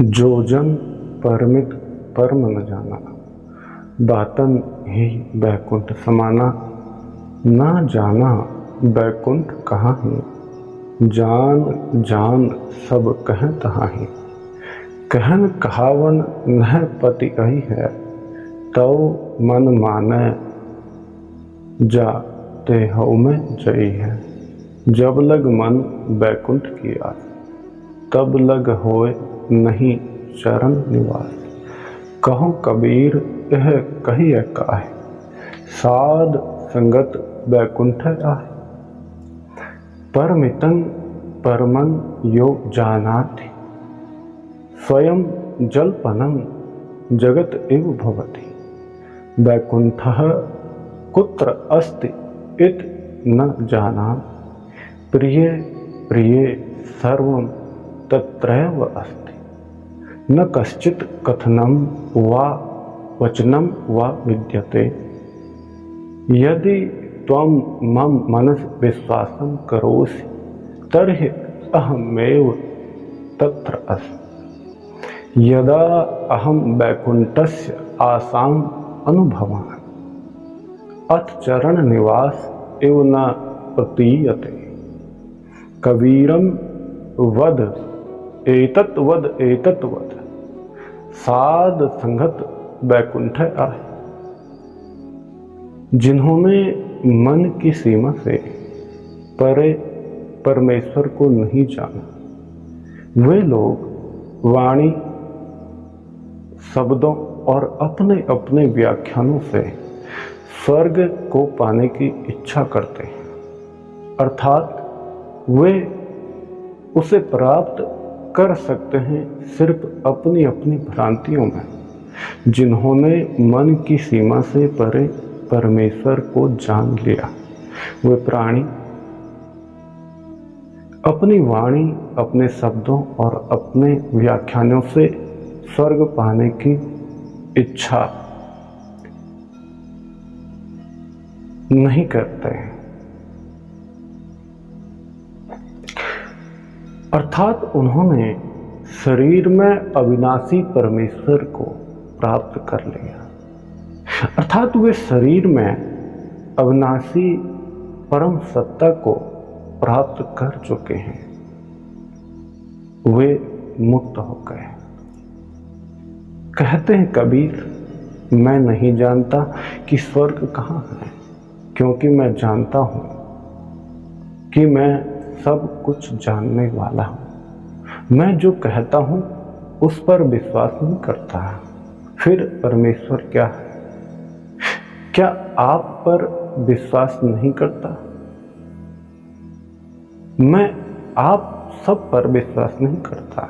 जो जन परमित परम न जाना, बातन ही बैकुंठ समाना। ना जाना बैकुंठ कहाँ है, जान जान सब कह तहाँ है। कहन कहावन नह पति अहि है, तो मन माने जा ते हऊ में जई है। जब लग मन बैकुंठ की आस, तब लग होए नहीं चरण निवास। कहो कबीर यह कहिए काहे, साध संगत बैकुंठ आहे। परमितन परमन यो जानाति, स्वयं जल्पनं जगत एव भवति। बैकुंठः कुत्र अस्ति इत न जानामि, प्रिये प्रिये सर्वं तत्रैव अस्ति। न कश्चित् कथनं वा वचनं वा विद्यते। यदि त्वं मम मनसि विश्वासं करोसि, तर्हि अहमेव तत्र अस्मि। यदा अहं बैकुंठस्य आसाम् अनुभवामि, अथ चरण निवास एव न प्रतीयते। कबीरं वद एतत् वद एतत् वद, साध संगत बैकुंठ आहे। जिन्होंने मन की सीमा से परे परमेश्वर को नहीं जाना, वे लोग वाणी, शब्दों और अपने अपने व्याख्यानों से स्वर्ग को पाने की इच्छा करते हैं, अर्थात वे उसे प्राप्त कर सकते हैं सिर्फ अपनी अपनी भ्रांतियों में। जिन्होंने मन की सीमा से परे परमेश्वर को जान लिया, वे प्राणी अपनी वाणी, अपने शब्दों और अपने व्याख्यानों से स्वर्ग पाने की इच्छा नहीं करते हैं, अर्थात उन्होंने शरीर में अविनाशी परमेश्वर को प्राप्त कर लिया। अर्थात वे शरीर में अविनाशी परम सत्ता को प्राप्त कर चुके हैं, वे मुक्त हो गए। कहते हैं कबीर, मैं नहीं जानता कि स्वर्ग कहाँ है, क्योंकि मैं जानता हूं कि मैं सब कुछ जानने वाला हूं। मैं जो कहता हूं उस पर विश्वास नहीं करता। फिर परमेश्वर क्या है? क्या आप पर विश्वास नहीं करता? मैं आप सब पर विश्वास नहीं करता।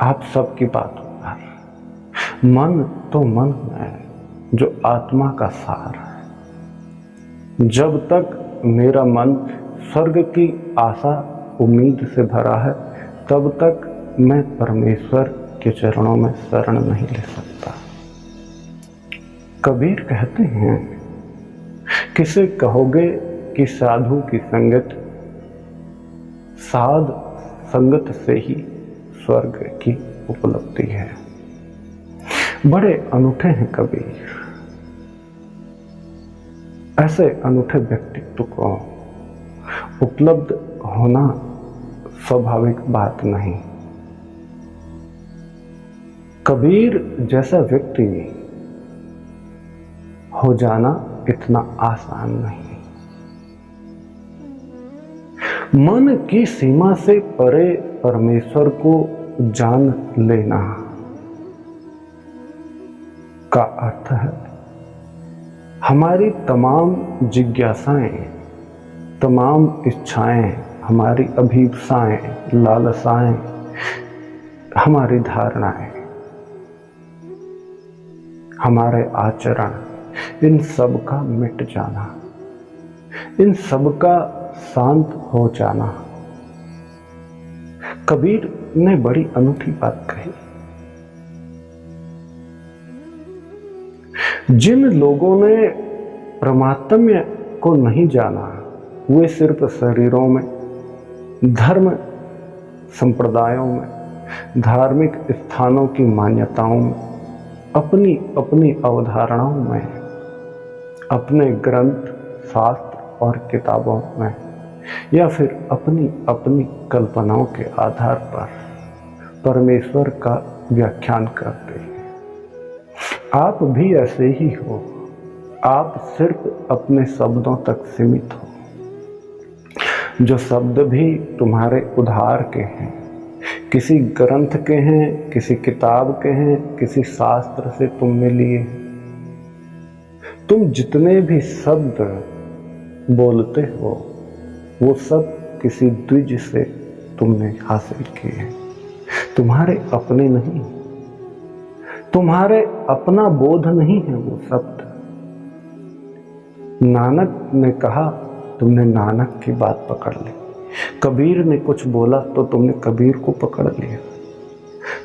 आप सब की बातों पर। मन तो मन है जो आत्मा का सार है। जब तक मेरा मन स्वर्ग की आशा उम्मीद से भरा है, तब तक मैं परमेश्वर के चरणों में शरण नहीं ले सकता। कबीर कहते हैं, किसे कहोगे कि साधु की संगत, साध संगत से ही स्वर्ग की उपलब्धि है। बड़े अनूठे हैं कबीर। ऐसे अनूठे व्यक्तित्व को उपलब्ध होना स्वाभाविक बात नहीं। कबीर जैसा व्यक्ति हो जाना इतना आसान नहीं। मन की सीमा से परे परमेश्वर को जान लेना का अर्थ है हमारी तमाम जिज्ञासाएं, तमाम इच्छाएं, हमारी अभिप्साएं, लालसाएं, हमारी धारणाएं, हमारे आचरण, इन सब का मिट जाना, इन सब का शांत हो जाना। कबीर ने बड़ी अनूठी बात कही। जिन लोगों ने परमात्मा को नहीं जाना, वे सिर्फ शरीरों में, धर्म संप्रदायों में, धार्मिक स्थानों की मान्यताओं में, अपनी अपनी अवधारणाओं में, अपने ग्रंथ, शास्त्र और किताबों में, या फिर अपनी अपनी कल्पनाओं के आधार पर परमेश्वर का व्याख्यान करते हैं। आप भी ऐसे ही हो। आप सिर्फ अपने शब्दों तक सीमित हो। जो शब्द भी तुम्हारे उधार के हैं, किसी ग्रंथ के हैं, किसी किताब के हैं, किसी शास्त्र से तुमने लिए। तुम जितने भी शब्द बोलते हो वो सब किसी द्विज से तुमने हासिल किए हैं, तुम्हारे अपने नहीं। तुम्हारे अपना बोध नहीं है वो शब्द। नानक ने कहा, तुमने नानक की बात पकड़ ली। कबीर ने कुछ बोला तो तुमने कबीर को पकड़ लिया।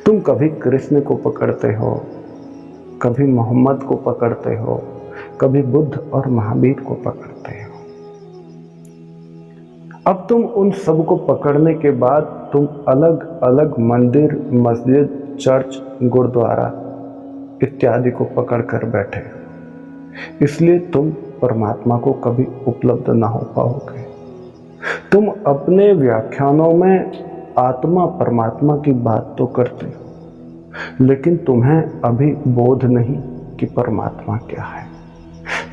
तुम कभी कृष्ण को पकड़ते हो, कभी मोहम्मद को पकड़ते हो, कभी बुद्ध और महावीर को पकड़ते हो। अब तुम उन सब को पकड़ने के बाद तुम अलग अलग मंदिर, मस्जिद, चर्च, गुरुद्वारा इत्यादि को पकड़ कर बैठे। इसलिए तुम परमात्मा को कभी उपलब्ध ना हो पाओगे। तुम अपने व्याख्यानों में आत्मा परमात्मा की बात तो करते हो, लेकिन तुम्हें अभी बोध नहीं कि परमात्मा क्या है।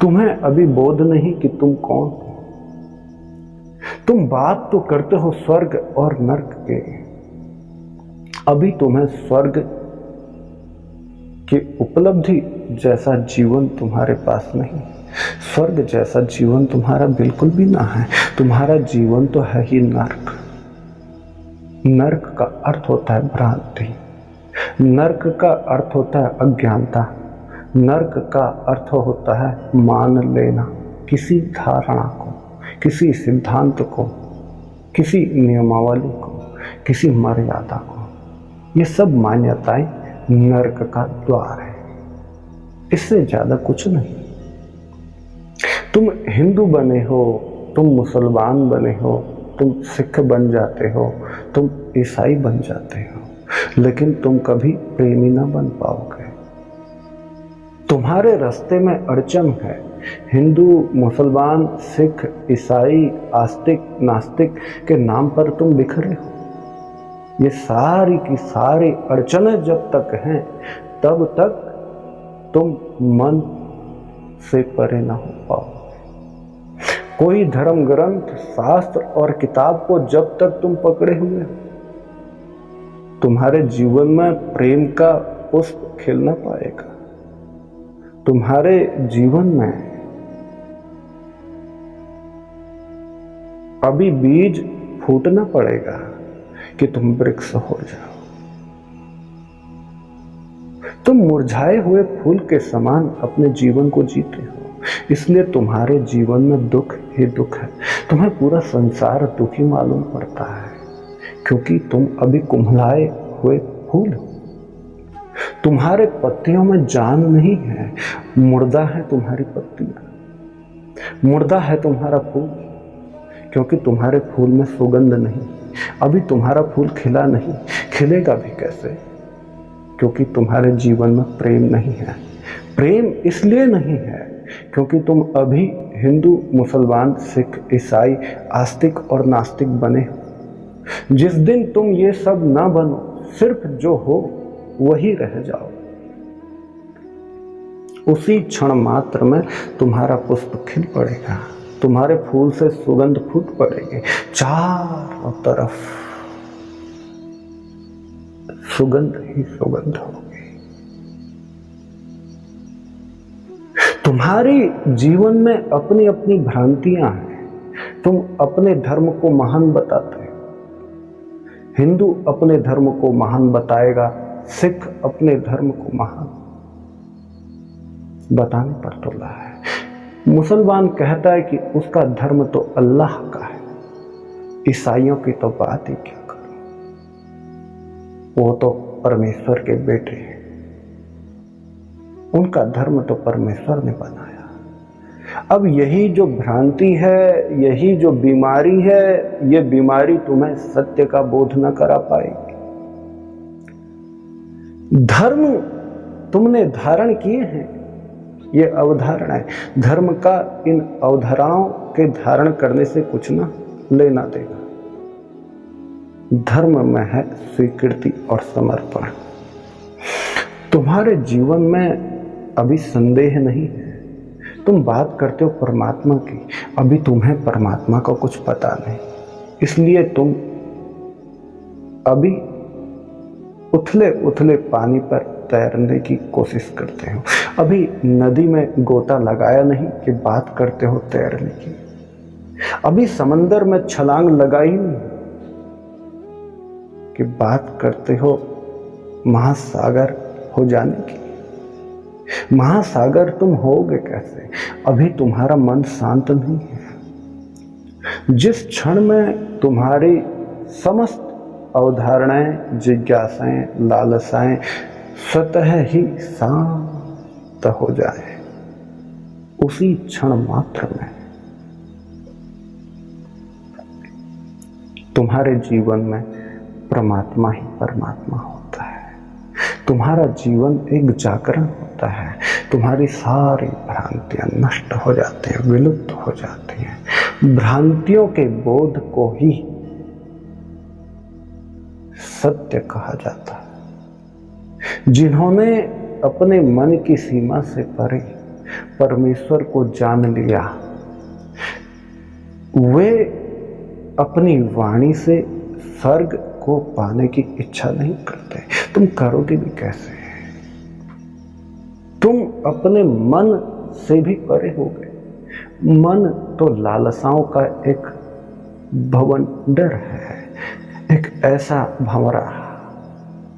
तुम्हें अभी बोध नहीं कि तुम कौन हो। तुम बात तो करते हो स्वर्ग और नरक के, अभी तुम्हें स्वर्ग की उपलब्धि जैसा जीवन तुम्हारे पास नहीं। स्वर्ग जैसा जीवन तुम्हारा बिल्कुल भी ना है। तुम्हारा जीवन तो है ही नरक। नरक का अर्थ होता है भ्रांति, नरक का अर्थ होता है अज्ञानता, नरक का अर्थ होता है मान लेना किसी धारणा को, किसी सिद्धांत को, किसी नियमावली को, किसी मर्यादा को। ये सब मान्यताएं नरक का द्वार है, इससे ज्यादा कुछ नहीं। तुम हिंदू बने हो, तुम मुसलमान बने हो, तुम सिख बन जाते हो, तुम ईसाई बन जाते हो, लेकिन तुम कभी प्रेमी ना बन पाओगे। तुम्हारे रास्ते में अड़चन है। हिंदू, मुसलमान, सिख, ईसाई, आस्तिक, नास्तिक के नाम पर तुम बिखरे हो। ये सारी की सारी अड़चनें जब तक हैं तब तक तुम मन से परे ना हो पाओ। कोई धर्म ग्रंथ, शास्त्र और किताब को जब तक तुम पकड़े हुए हो, तुम्हारे जीवन में प्रेम का पुष्प खिल ना पाएगा। तुम्हारे जीवन में अभी बीज फूटना पड़ेगा कि तुम वृक्ष हो जाओ। तुम मुरझाए हुए फूल के समान अपने जीवन को जीते हो, इसलिए तुम्हारे जीवन में दुख ही दुख है। तुम्हें पूरा संसार दुखी मालूम पड़ता है, क्योंकि तुम अभी कुम्हलाए हुए फूल हो। तुम्हारे पत्तियों में जान नहीं है, मुर्दा है तुम्हारी पत्तियां, मुर्दा है तुम्हारा फूल, क्योंकि तुम्हारे फूल में सुगंध नहीं। अभी तुम्हारा फूल खिला नहीं, खिलेगा भी कैसे? क्योंकि तुम्हारे जीवन में प्रेम नहीं है। प्रेम इसलिए नहीं है क्योंकि तुम अभी हिंदू, मुसलमान, सिख, ईसाई, आस्तिक और नास्तिक बने हो। जिस दिन तुम ये सब ना बनो, सिर्फ जो हो वही रह जाओ, उसी क्षण मात्र में तुम्हारा पुष्प खिल पड़ेगा, तुम्हारे फूल से सुगंध फूट पड़ेगी। चारों तरफ सुगंध ही सुगंध होगी। तुम्हारी जीवन में अपनी अपनी भ्रांतियां हैं। तुम अपने धर्म को महान बताते हो। हिंदू अपने धर्म को महान बताएगा, सिख अपने धर्म को महान बताने पर तुला है। मुसलमान कहता है कि उसका धर्म तो अल्लाह का है। ईसाइयों की तो बात ही क्या करूं, वो तो परमेश्वर के बेटे हैं, उनका धर्म तो परमेश्वर ने बनाया। अब यही जो भ्रांति है, यही जो बीमारी है, ये बीमारी तुम्हें सत्य का बोध न करा पाएगी। धर्म तुमने धारण किए हैं, ये अवधारणा है। धर्म का इन अवधारणाओं के धारण करने से कुछ ना लेना देना। धर्म में है स्वीकृति और समर्पण। तुम्हारे जीवन में अभी संदेह नहीं है। तुम बात करते हो परमात्मा की, अभी तुम्हें परमात्मा का कुछ पता नहीं, इसलिए तुम अभी उथले उथले पानी पर तैरने की कोशिश करते हो। अभी नदी में गोता लगाया नहीं कि बात करते हो तैरने की। अभी समंदर में छलांग लगाई नहीं कि बात करते हो महासागर हो जाने की। महासागर तुम होगे कैसे? अभी तुम्हारा मन शांत नहीं है। जिस क्षण में तुम्हारी समस्त अवधारणाएं, जिज्ञासाएं, लालसाएं स्वतः ही शांत हो जाए, उसी क्षण मात्र में तुम्हारे जीवन में परमात्मा ही परमात्मा होता है। तुम्हारा जीवन एक जागरण होता है। तुम्हारी सारी भ्रांतियां नष्ट हो जाती हैं, विलुप्त हो जाती हैं। भ्रांतियों के बोध को ही सत्य कहा जाता है। जिन्होंने अपने मन की सीमा से परे परमेश्वर को जान लिया, वे अपनी वाणी से स्वर्ग को पाने की इच्छा नहीं करते। तुम करोगे भी कैसे? तुम अपने मन से भी परे हो गए। मन तो लालसाओं का एक भवंडर है, एक ऐसा भंवरा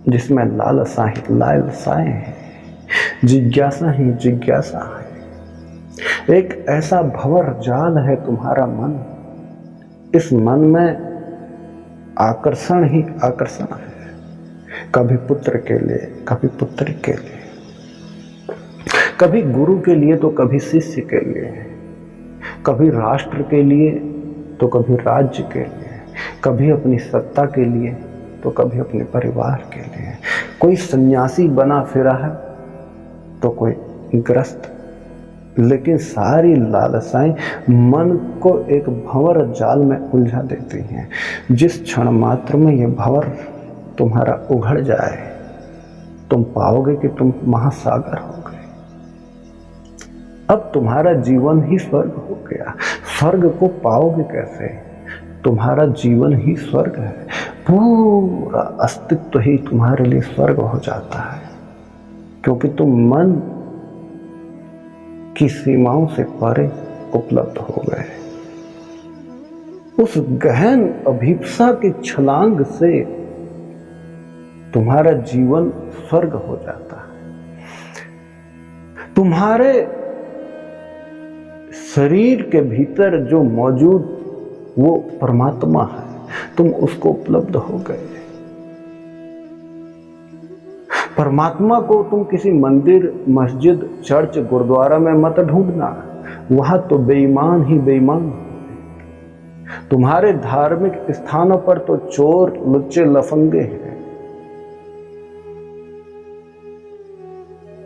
जिसमें लालसा ही लालसाएं हैं, जिज्ञासा ही जिज्ञासा है। एक ऐसा भंवर जाल है तुम्हारा मन। इस मन में आकर्षण ही आकर्षण है, कभी पुत्र के लिए, कभी पुत्री के लिए, कभी गुरु के लिए तो कभी शिष्य के लिए, कभी राष्ट्र के लिए तो कभी राज्य के लिए, कभी अपनी सत्ता के लिए तो कभी अपने परिवार के लिए। कोई सन्यासी बना फिरा है तो कोई ग्रस्त, लेकिन सारी लालसाएं मन को एक भंवर जाल में उलझा देती हैं। जिस क्षण मात्र में यह भंवर तुम्हारा उघड़ जाए, तुम पाओगे कि तुम महासागर हो गए। अब तुम्हारा जीवन ही स्वर्ग हो गया। स्वर्ग को पाओगे कैसे? तुम्हारा जीवन ही स्वर्ग है। पूरा अस्तित्व ही तुम्हारे लिए स्वर्ग हो जाता है, क्योंकि तुम मन की सीमाओं से परे उपलब्ध हो गए। उस गहन अभिप्सा की छलांग से तुम्हारा जीवन स्वर्ग हो जाता है। तुम्हारे शरीर के भीतर जो मौजूद वो परमात्मा है, तुम उसको उपलब्ध हो गए। परमात्मा को तुम किसी मंदिर, मस्जिद, चर्च, गुरुद्वारा में मत ढूंढना, वहां तो बेईमान ही बेईमान। तुम्हारे धार्मिक स्थानों पर तो चोर, लुच्चे, लफंगे हैं,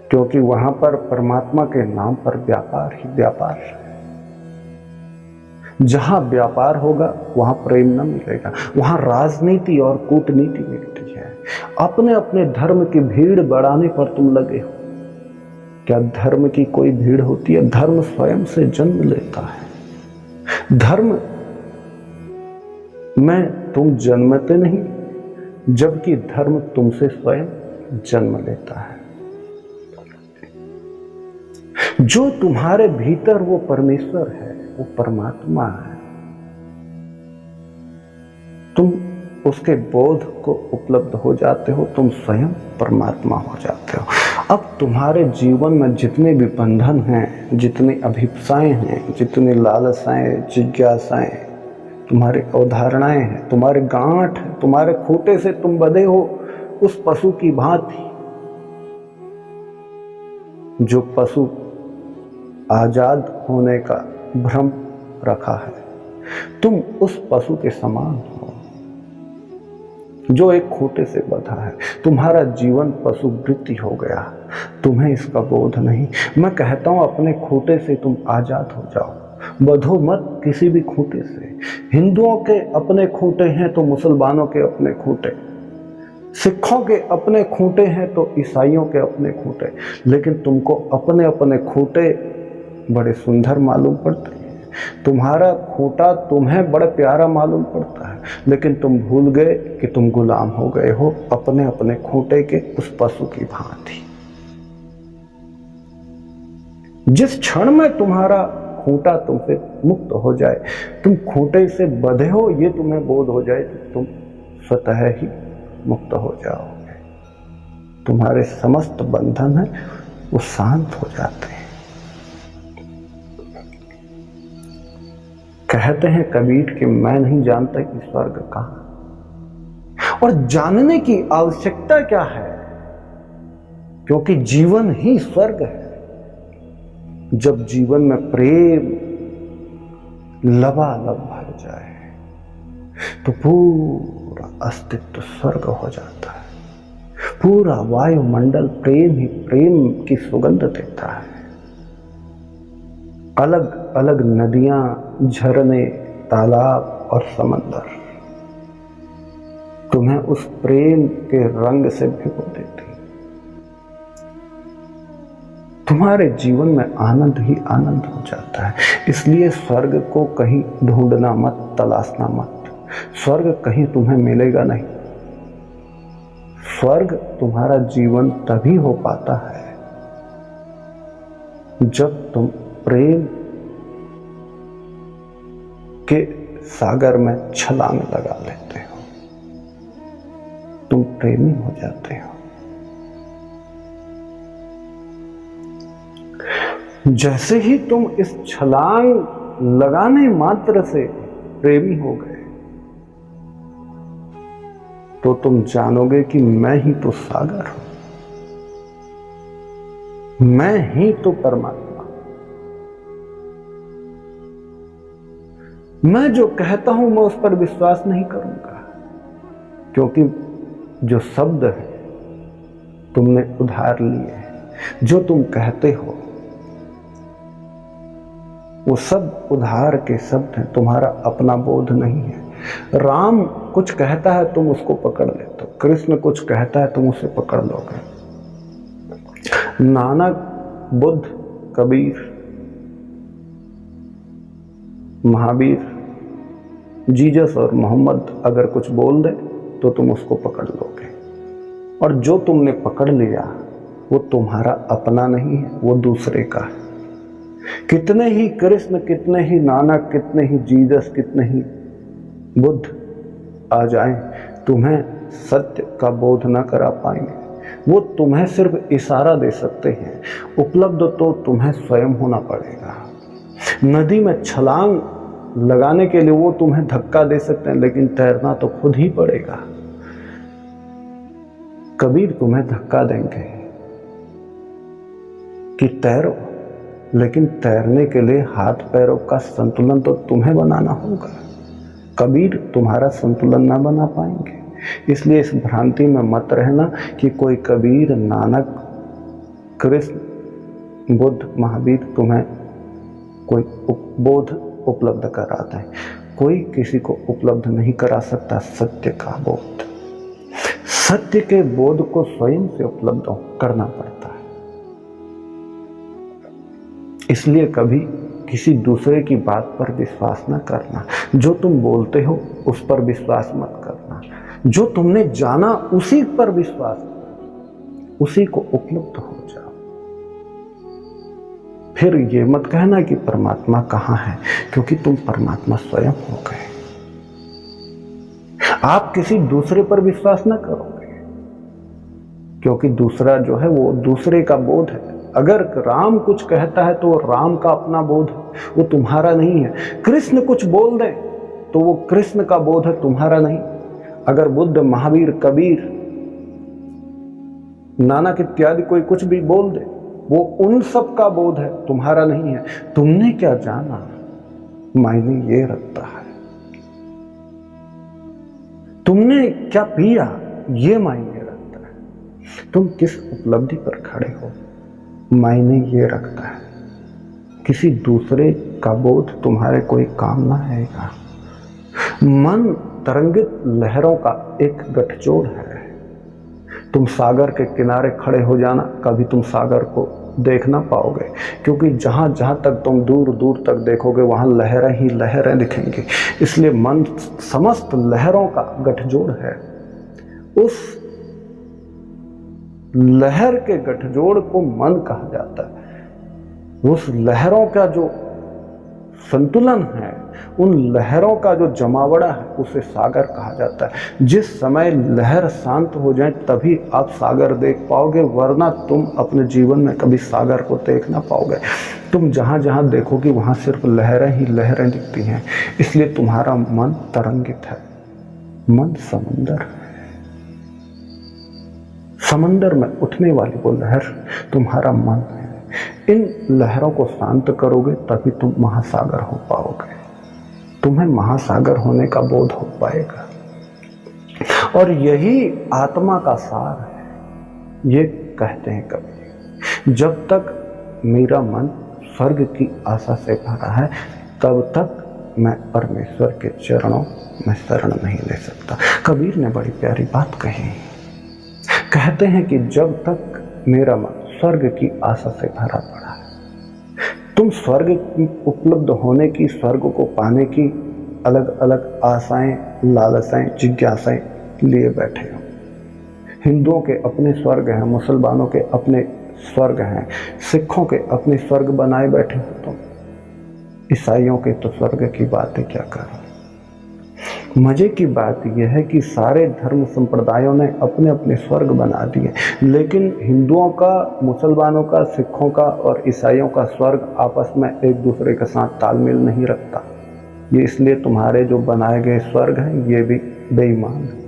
क्योंकि वहां पर परमात्मा के नाम पर व्यापार ही व्यापार है। जहां व्यापार होगा वहां प्रेम न मिलेगा, वहां राजनीति और कूटनीति मिलती है। अपने अपने धर्म की भीड़ बढ़ाने पर तुम लगे हो। क्या धर्म की कोई भीड़ होती है? धर्म स्वयं से जन्म लेता है। धर्म में तुम जन्मते नहीं, जबकि धर्म तुमसे स्वयं जन्म लेता है। जो तुम्हारे भीतर वो परमेश्वर है, वो परमात्मा है। तुम उसके बोध को उपलब्ध हो जाते हो, तुम स्वयं परमात्मा हो जाते हो। अब तुम्हारे जीवन में जितने भी बंधन हैं, जितनी अभिप्साएं हैं, जितनी लालसाएं, जिज्ञासाएं, तुम्हारी अवधारणाएं हैं, तुम्हारे गांठ, तुम्हारे खूंटे से तुम बंधे हो उस पशु की भांति। जो पशु आजाद होने का भ्रम रखा है, तुम उस पशु के समान हो। जो एक खूंटे से बंधा है। तुम्हारा जीवन पशुवृत्ति हो गया, तुम्हें इसका बोध नहीं। मैं कहता हूं अपने खूंटे से तुम आजाद हो जाओ, बंधो मत किसी भी खूंटे से। हिंदुओं के अपने खूंटे हैं तो मुसलमानों के अपने खूंटे, सिखों के अपने खूंटे हैं तो ईसाइयों के अपने खूंटे, लेकिन तुमको अपने अपने खूंटे बड़े सुंदर मालूम पड़ते हैं। तुम्हारा खूंटा तुम्हें बड़ा प्यारा मालूम पड़ता है, लेकिन तुम भूल गए कि तुम गुलाम हो गए हो अपने अपने खूंटे के उस पशु की भांति। जिस क्षण में तुम्हारा खूंटा तुमसे मुक्त हो जाए, तुम खूंटे से बंधे हो ये तुम्हें बोध हो जाए, तो तुम स्वतः ही मुक्त हो जाओगे। तुम्हारे समस्त बंधन है वो शांत हो जाते हैं। कहते हैं कबीर कि मैं नहीं जानता कि स्वर्ग कहां, और जानने की आवश्यकता क्या है, क्योंकि जीवन ही स्वर्ग है। जब जीवन में प्रेम लबालब भर जाए तो पूरा अस्तित्व स्वर्ग हो जाता है। पूरा वायुमंडल प्रेम ही प्रेम की सुगंध देता है। अलग अलग नदियां, झरने, तालाब और समंदर तुम्हें उस प्रेम के रंग से भिगो देती। तुम्हारे जीवन में आनंद ही आनंद हो जाता है। इसलिए स्वर्ग को कहीं ढूंढना मत, तलाशना मत। स्वर्ग कहीं तुम्हें मिलेगा नहीं। स्वर्ग तुम्हारा जीवन तभी हो पाता है जब तुम प्रेम के सागर में छलांग लगा लेते हो, तुम प्रेमी हो जाते हो। जैसे ही तुम इस छलांग लगाने मात्र से प्रेमी हो गए, तो तुम जानोगे कि मैं ही तो सागर हूं, मैं ही तो परमात्मा। मैं जो कहता हूं मैं उस पर विश्वास नहीं करूंगा, क्योंकि जो शब्द है तुमने उधार लिए, जो तुम कहते हो वो सब उधार के शब्द हैं, तुम्हारा अपना बोध नहीं है। राम कुछ कहता है तुम उसको पकड़ लेते हो, कृष्ण कुछ कहता है तुम उसे पकड़ लोगे। नानक, बुद्ध, कबीर, महावीर, जीसस और मोहम्मद अगर कुछ बोल दे तो तुम उसको पकड़ लोगे, और जो तुमने पकड़ लिया वो तुम्हारा अपना नहीं है, वो दूसरे का है। कितने ही कृष्ण, कितने ही नानक, कितने ही जीसस, कितने ही बुद्ध आ जाएं, तुम्हें सत्य का बोध न करा पाएंगे। वो तुम्हें सिर्फ इशारा दे सकते हैं, उपलब्ध तो तुम्हें स्वयं होना पड़ेगा। नदी में छलांग लगाने के लिए वो तुम्हें धक्का दे सकते हैं, लेकिन तैरना तो खुद ही पड़ेगा। कबीर तुम्हें धक्का देंगे कि तैरो, लेकिन तैरने के लिए हाथ पैरों का संतुलन तो तुम्हें बनाना होगा। कबीर तुम्हारा संतुलन ना बना पाएंगे। इसलिए इस भ्रांति में मत रहना कि कोई कबीर, नानक, कृष्ण, बुद्ध, महावीर तुम्हें कोई बोध उपलब्ध कराते हैं। कोई किसी को उपलब्ध नहीं करा सकता सत्य का बोध। सत्य के बोध को स्वयं से उपलब्ध करना पड़ता है। इसलिए कभी किसी दूसरे की बात पर विश्वास न करना। जो तुम बोलते हो उस पर विश्वास मत करना। जो तुमने जाना उसी पर विश्वास करो, उसी को उपलब्ध हो जाओ। फिर ये मत कहना कि परमात्मा कहाँ है, क्योंकि तुम परमात्मा स्वयं हो गए। आप किसी दूसरे पर विश्वास न करोगे, क्योंकि दूसरा जो है वो दूसरे का बोध है। अगर राम कुछ कहता है तो राम का अपना बोध है, वो तुम्हारा नहीं है। कृष्ण कुछ बोल दे तो वो कृष्ण का बोध है, तुम्हारा नहीं। अगर बुद्ध, महावीर, कबीर, नानक इत्यादि कोई कुछ भी बोल दे, वो उन सब का बोध है, तुम्हारा नहीं है। तुमने क्या जाना मायने ये रखता है। तुमने क्या पिया ये मायने रखता है। तुम किस उपलब्धि पर खड़े हो मायने ये रखता है। किसी दूसरे का बोध तुम्हारे कोई काम ना आएगा। मन तरंगित लहरों का एक गठजोड़ है। तुम सागर के किनारे खड़े हो जाना, कभी तुम सागर को देख ना पाओगे, क्योंकि जहां जहां तक तुम दूर दूर तक देखोगे वहां लहरें ही लहरें दिखेंगी। इसलिए मन समस्त लहरों का गठजोड़ है। उस लहर के गठजोड़ को मन कहा जाता है। उस लहरों का जो संतुलन है, उन लहरों का जो जमावड़ा है, उसे सागर कहा जाता है। जिस समय लहर शांत हो जाए तभी आप सागर देख पाओगे, वरना तुम अपने जीवन में कभी सागर को देख ना पाओगे। तुम जहां जहां देखोगे वहां सिर्फ लहरें ही लहरें दिखती हैं। इसलिए तुम्हारा मन तरंगित है। मन समंदर है। समंदर में उठने वाली वो लहर तुम्हारा मन है। इन लहरों को शांत करोगे तभी तुम महासागर हो पाओगे। तुम्हें महासागर होने का बोध हो पाएगा। और यही आत्मा का सार है। ये कहते हैं कभी, जब तक मेरा मन स्वर्ग की आशा से भरा है तब तक मैं परमेश्वर के चरणों में शरण नहीं ले सकता। कबीर ने बड़ी प्यारी बात कही। कहते हैं कि जब तक मेरा मन स्वर्ग की आशा से भरा पड़ा है, तुम स्वर्ग की उपलब्ध होने की, स्वर्ग को पाने की अलग अलग आशाएं, लालसाएं, जिज्ञासाएं लिए बैठे हो। हिंदुओं के अपने स्वर्ग हैं, मुसलमानों के अपने स्वर्ग हैं, सिखों के अपने स्वर्ग बनाए बैठे हो तुम। ईसाइयों के तो स्वर्ग की बातें क्या करो। मजे की बात यह है कि सारे धर्म संप्रदायों ने अपने अपने स्वर्ग बना दिए, लेकिन हिंदुओं का, मुसलमानों का, सिखों का और ईसाइयों का स्वर्ग आपस में एक दूसरे के साथ तालमेल नहीं रखता। ये इसलिए तुम्हारे जो बनाए गए स्वर्ग हैं ये भी बेईमान है।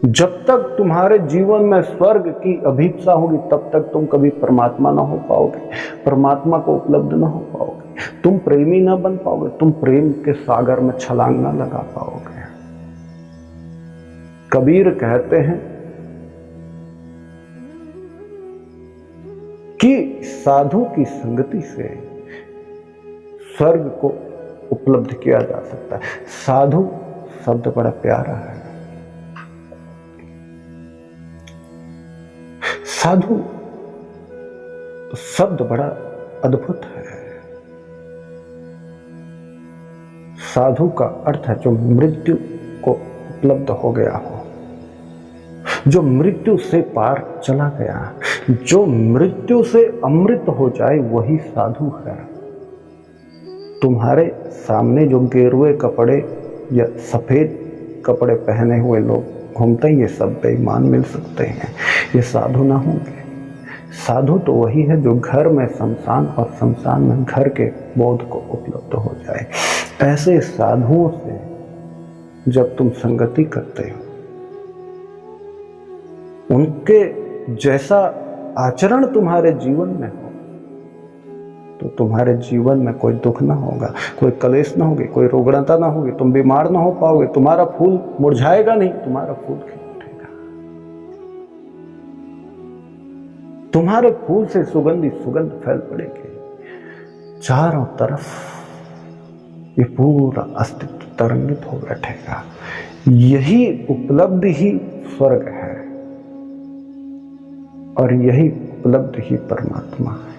जब तक तुम्हारे जीवन में स्वर्ग की अभीप्सा होगी तब तक तुम कभी परमात्मा ना हो पाओगे, परमात्मा को उपलब्ध ना हो पाओगे, तुम प्रेमी ना बन पाओगे, तुम प्रेम के सागर में छलांग ना लगा पाओगे। कबीर कहते हैं कि साधु की संगति से स्वर्ग को उपलब्ध किया जा सकता है। साधु शब्द बड़ा प्यारा है। साधु शब्द बड़ा अद्भुत है। साधु का अर्थ है जो मृत्यु को उपलब्ध हो गया हो, जो मृत्यु से पार चला गया, जो मृत्यु से अमृत हो जाए, वही साधु है। तुम्हारे सामने जो गेरुए कपड़े या सफेद कपड़े पहने हुए लोग घूमते हैं, ये सब बेईमान मिल सकते हैं, ये साधु ना होंगे। साधु तो वही है जो घर में शमशान और शमशान में घर के बोध को उपलब्ध हो जाए। ऐसे साधुओं से जब तुम संगति करते हो, उनके जैसा आचरण तुम्हारे जीवन में हो, तो तुम्हारे जीवन में कोई दुख ना होगा, कोई कलेश ना होगी, कोई रोगणता ना होगी, तुम बीमार ना हो पाओगे, तुम्हारा फूल मुरझाएगा नहीं, तुम्हारा फूल खिल उठेगा। तुम्हारे फूल से सुगंध फैल पड़ेगी चारों तरफ। ये पूरा अस्तित्व तरंगित हो बैठेगा। यही उपलब्धि ही स्वर्ग है और यही उपलब्धि ही परमात्मा है।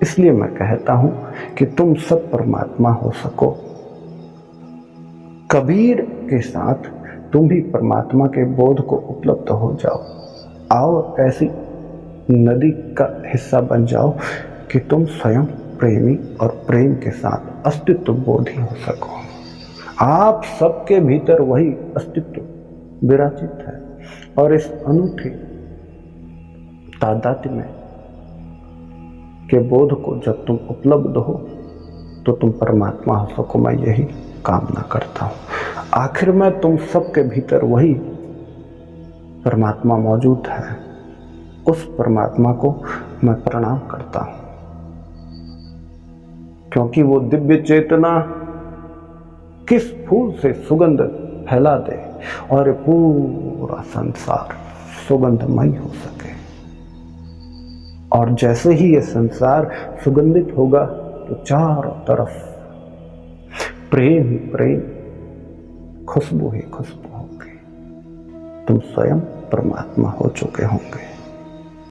इसलिए मैं कहता हूं कि तुम सब परमात्मा हो सको। कबीर के साथ तुम भी परमात्मा के बोध को उपलब्ध हो जाओ। आओ ऐसी नदी का हिस्सा बन जाओ कि तुम स्वयं प्रेमी और प्रेम के साथ अस्तित्व बोधी हो सको। आप सबके भीतर वही अस्तित्व विराजित है और इस अनूठे तादात्म्य में के बोध को जब तुम उपलब्ध हो तो तुम परमात्मा हो सको। मैं यही कामना करता हूँ। आखिर में तुम सबके भीतर वही परमात्मा मौजूद है। उस परमात्मा को मैं प्रणाम करता हूँ, क्योंकि वो दिव्य चेतना किस फूल से सुगंध फैला दे और पूरा संसार सुगंधमय हो सके। और जैसे ही ये संसार सुगंधित होगा तो चारों तरफ प्रेम ही प्रेम, खुशबू ही खुशबू होगी। तुम स्वयं परमात्मा हो चुके होंगे।